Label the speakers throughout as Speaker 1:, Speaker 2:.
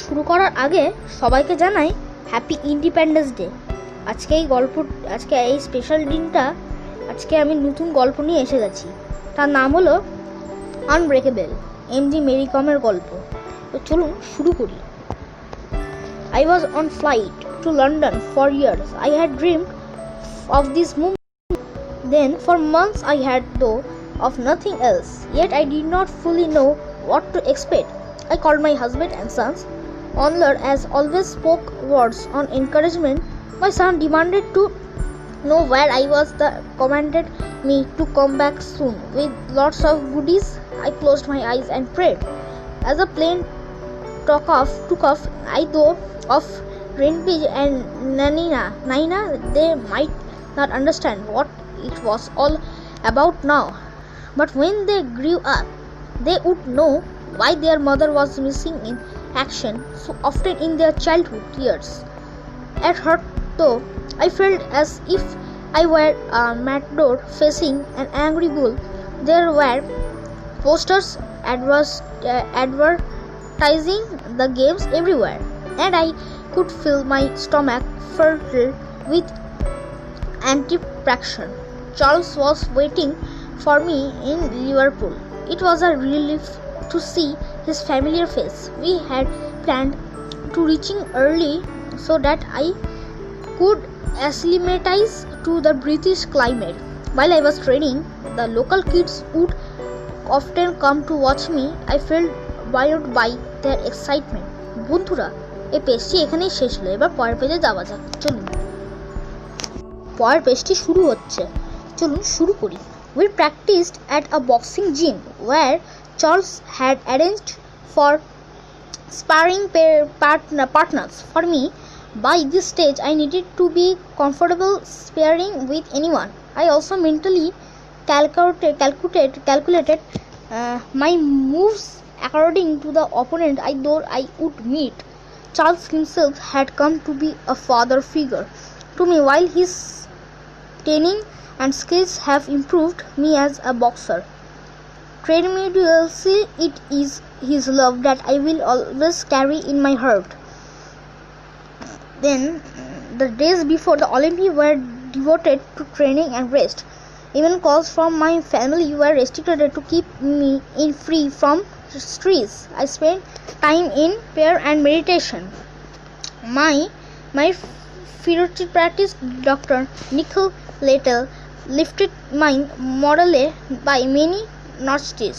Speaker 1: শুরু করার আগে সবাইকে জানাই হ্যাপি ইন্ডিপেন্ডেন্স ডে। আজকে এই স্পেশাল দিনটা আজকে আমি নতুন গল্প নিয়ে এসে গেছি। তার নাম হলো আনব্রেকেবল এম.জি.মেরি কমের গল্প। তো চলুন শুরু করি। I was on flight to London for years. I had dreamed of this moment. Then for months I had thought of nothing else. Yet I did not fully know what to expect. I called my husband and sons. Onler, as always, spoke words on encouragement. My son demanded to know where I was. They commanded me to come back soon with lots of goodies. I closed my eyes and prayed. As the plane took off, I thought of Rainpage and Naina. They might not understand what it was all about now, but when they grew up, they would know why their mother was missing in action so often in their childhood years. At heart, though, I felt as if I were a matador facing an angry bull. There were posters advertising the games everywhere, and I could feel my stomach filled with anticipation. Charles was waiting for me in Liverpool. It was a relief to see his familiar face. We had planned to reaching early so that I could acclimatize to the British climate. While I was training, the local kids would often come to watch me. I felt buoyed by their excitement. বন্ধুরা, এই পেজটি এখানেই শেষ হলো। এবার পরের পেজে যাওয়া যাক। চলুন, পরের পেজটি শুরু হচ্ছে। চলুন শুরু করি। We practiced at a boxing gym where Charles had arranged for sparring partners for me. By this stage, I needed to be comfortable sparring with anyone. I also mentally calculated my moves according to the opponent I thought I would meet. Charles himself had come to be a father figure to me, while his training and skills have improved me as a boxer. Tremendously, it is his love that I will always carry in my heart. Then, the days before the Olympics were devoted to training and rest. Even calls from my family were restricted to keep me free from stress. I spent time in prayer and meditation. My physiotherapist, Dr. Nickel Little, lifted my morale by many notches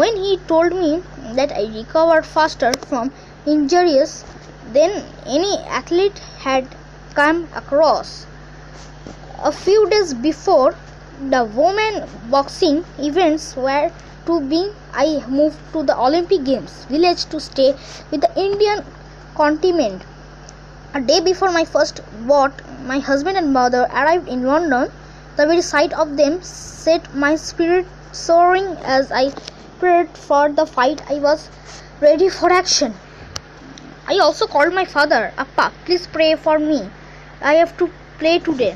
Speaker 1: when he told me that I recovered faster from injuries than any athlete had come across. A few days before the women boxing events were to be, I moved to the Olympic Games village to stay with the Indian contingent. A day before my first bout, my husband and mother arrived in London. The very sight of them set my spirit soaring. As I prepared for the fight, I was ready for action. I also called my father. Appa, please pray for me. I have to play today.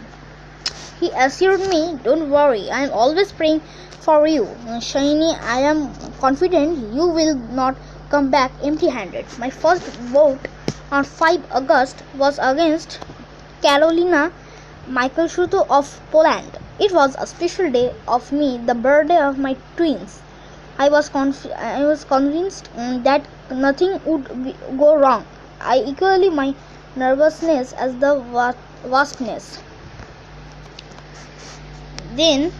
Speaker 1: He assured me, don't worry, I am always praying for you. Shiny, I am confident you will not come back empty-handed. My first vote on 5 August was against Karolina Michaelshuto of Poland. It was a special day of me, the birthday of my twins. I was convinced that nothing would go wrong. I equally my nervousness as the vastness. Then,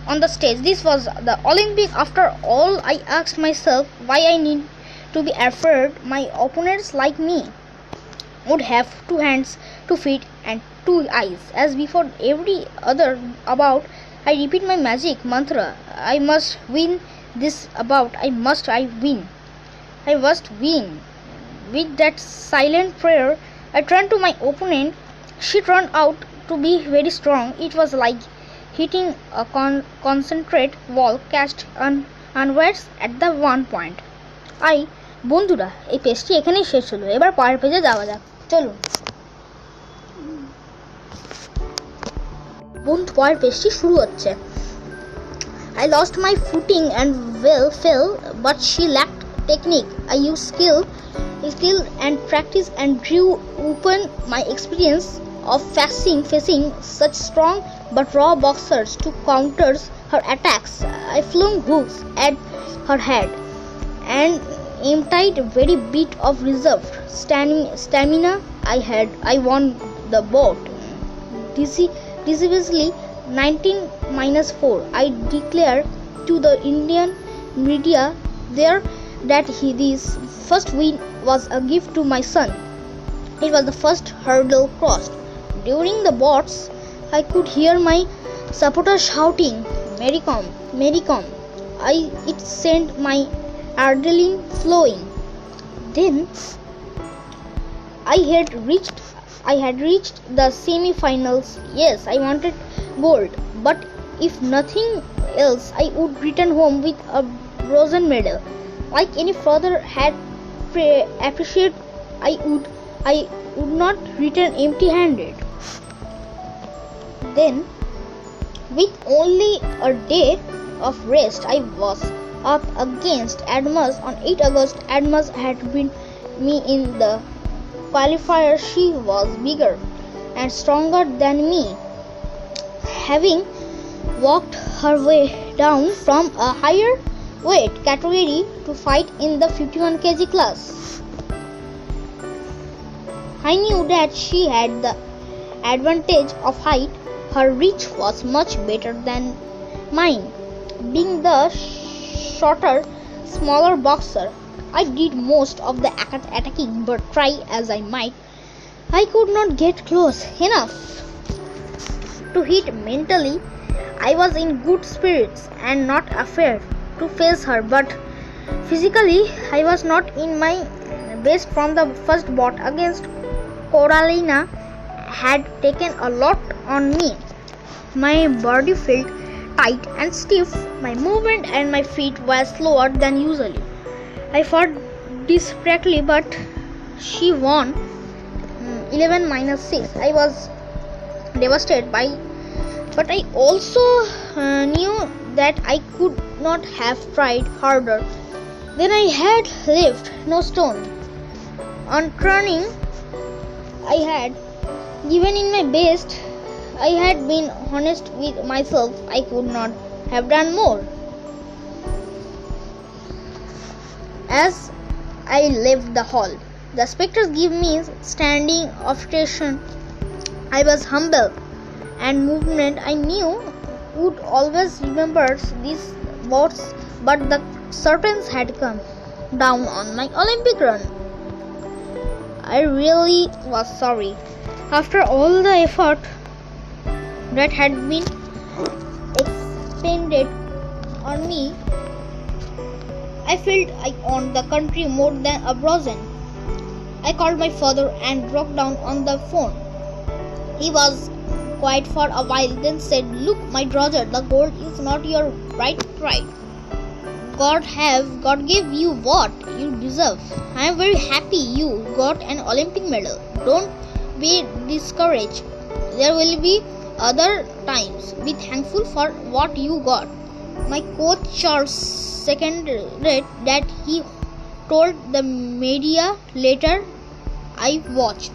Speaker 1: on the stage, this was the Olympic. After all, I asked myself why I need to be afraid. My opponents, like me, would have 2 hands, 2 feet, and 2 eyes. As before every other bout, I repeat my magic mantra: I must win this bout. I must win. With that silent prayer, I turned to my opponent. She turned out to be very strong. It was like hitting a concentrate wall cast onwards at the one point. বন্ধুরা, এই পেজটি এখানেই শেষ হলো। এবার পরের পেজে যাওয়া যাক। চলুন, পরের পেজটি শুরু হচ্ছে। I lost my footing and fell, but she lacked technique. I used skill and practice and drew upon my experience of facing such strong but raw boxers to counter her attacks. I flung hooks at her head and emptied a very bit of reserve stamina I had. I won the bout decisively 19-4. I declared to the Indian media there that this first win was a gift to my son. It was the first hurdle crossed. During the bouts, I could hear my supporters shouting, "Mary come, Mary come." It sent my adrenaline flowing. Then I had reached the semi-finals. Yes, I wanted gold, but if nothing else, I would return home with a bronze medal. Like any father had appreciated, I would not return empty-handed. Then, with only a day of rest, I was up against Adams on 8 August. Adams had beaten me in the qualifier. She was bigger and stronger than me, having walked her way down from a higher weight category to fight in the 51 kg class. I knew that she had the advantage of height. Her reach was much better than mine. Being the shorter, smaller boxer, I did most of the attacking, but try as I might, I could not get close enough to hit. Mentally, I was in good spirits and not afraid to face her, but physically, I was not in my best. From the first bout against Coralina had taken a lot on me. My body felt tight and stiff. My movement and my feet were slower than usually. I fought desperately, but she won 11-6. I was devastated but I also knew that I could not have tried harder. Then I had left no stone unturned. I had given in my best. I had been honest with myself. I could not have done more. As I left the hall, the spectators gave me standing ovation. I was humble and movement. I knew would always remember these words, but the serpents had come down on my Olympic run. I really was sorry. After all the effort that had been expended on me, I felt I owned the country more than a Brazil. I called my father and broke down on the phone. He was quiet for a while, then said, "Look, my Roger, the gold is not your right pride. God gave you what you deserve. I am very happy you got an Olympic medal. Don't be discouraged. There will be other times. Be thankful for what you got." My coach Charles seconded that. He told the media later. I watched.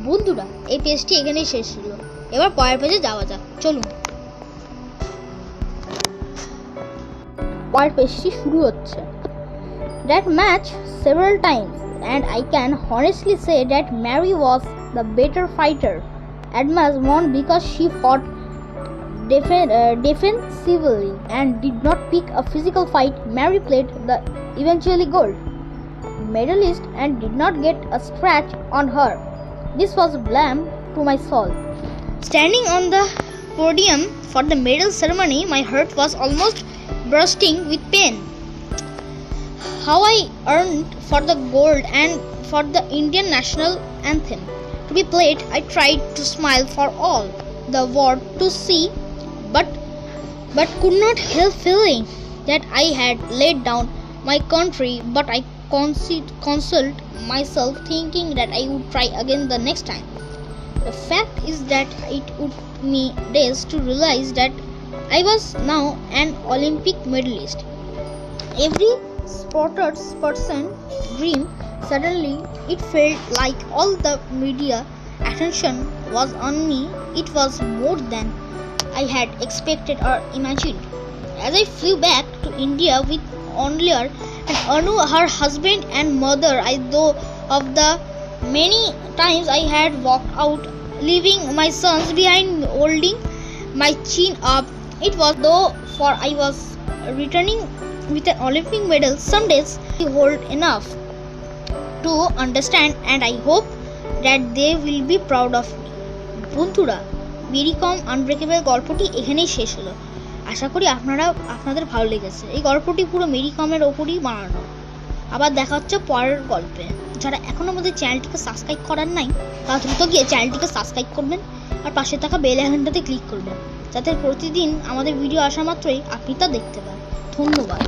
Speaker 1: বন্ধুরা, এই পেজটি এখানেই শেষ ছিল। এবার পরের পেজে যাওয়া যাক, চলুন। পরের পেজটি শুরু হচ্ছে। That match several times, and I can honestly say that Mary was the better fighter. Adams won because she fought defensively and did not pick a physical fight. Mary played the eventually gold medalist and did not get a scratch on her. This was blame to my soul. Standing on the podium for the medal ceremony, my heart was almost bursting with pain. How I earned for the gold and for the Indian national anthem to be played, I tried to smile for all the world to see, but could not help feeling that I had laid down my country. But I consoled myself, thinking that I would try again the next time. The fact is that it took me days to realize that I was now an Olympic medalist. Every sportsperson dream. Suddenly, it felt like all the media attention was on me. It was more than I had expected or imagined. As I flew back to India with Onlyar and Anu, her husband and mother, I thought of the many times I had walked out, leaving my sons behind, holding my chin up. It was though for I was returning with an Olympic medal. Some days I hold enough to understand, and I hope that they will be proud of me. বন্ধুরা, Mary কম unbreakable গল্পটি এখানেই শেষ হলো। আশা করি আপনাদের ভালো লেগেছে। এই গল্পটি পুরো মেরি কমের ওপরই বানানো। আবার দেখা হচ্ছে পরের গল্পে। যারা এখনো আমাদের চ্যানেলটিকে সাবস্ক্রাইব করার নাই, তারা দ্রুত গিয়ে চ্যানেলটিকে সাবস্ক্রাইব করবেন আর পাশে থাকা বেল আইকনটাতে ক্লিক করবেন, যাতে প্রতিদিন আমাদের ভিডিও আসা মাত্রই আপনি তা দেখতে পান। ধন্যবাদ।